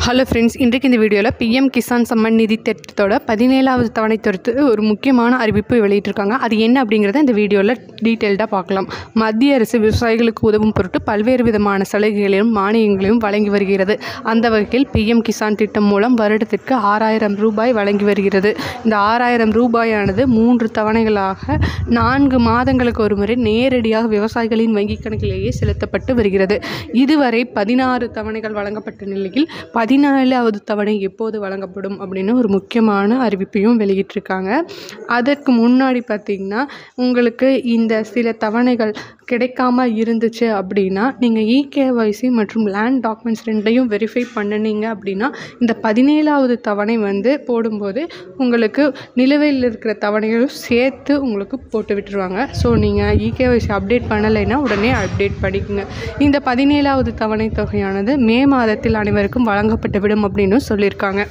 Hello friends, இன்றைக்கு இந்த வீடியோவில் பிஎம் கிசான் சம்மன் நிதி திட்டத்தோட 17வது தவணை தொகுத்து ஒரு முக்கியமான அறிவிப்பு வெளியிட்டிருக்காங்க. அது என்ன அப்படிங்கிறத இந்த வீடியோவில் டீட்டெயில்டாக பார்க்கலாம். மத்திய அரசு விவசாயிகளுக்கு உதவும் பொருட்டு பல்வேறு விதமான சலுகைகளையும் மானியங்களையும் வழங்கி வருகிறது. அந்த வகையில் பிஎம் கிசான் திட்டம் மூலம் வருடத்திற்கு 6000 ரூபாய் வழங்கி வருகிறது. இந்த 6000 ரூபாயானது 3 தவணைகளாக 4 மாதங்களுக்கு ஒரு முறை நேரடியாக விவசாயிகளின் வங்கிக் கணக்கிலேயே செலுத்தப்பட்டு வருகிறது. இதுவரை 16 தவணைகள் வழங்கப்பட்ட நிலையில் 17வது தவணை எப்போது வழங்கப்படும் அப்படின்னு ஒரு முக்கியமான அறிவிப்பையும் வெளியிட்டிருக்காங்க. அதற்கு முன்னாடி பார்த்திங்கன்னா, உங்களுக்கு இந்த சில தவணைகள் கிடைக்காம இருந்துச்சு அப்படின்னா நீங்கள் இகேஒய்சி மற்றும் லேண்ட் டாக்குமெண்ட்ஸ் ரெண்டையும் வெரிஃபை பண்ணினீங்க அப்படின்னா இந்த 17வது தவணை போடும்போது உங்களுக்கு நிலுவையில் இருக்கிற தவணைகளும் சேர்த்து உங்களுக்கு போட்டு விட்டுருவாங்க. ஸோ நீங்கள் இகேஒய்சி அப்டேட் பண்ணலைன்னா உடனே அப்டேட் பண்ணிக்கோங்க. இந்த 17வது தவணை தொகையானது மே மாதத்தில் அனைவருக்கும் வழங்கப்பட்டுவிடும் அப்படின்னு சொல்லியிருக்காங்க.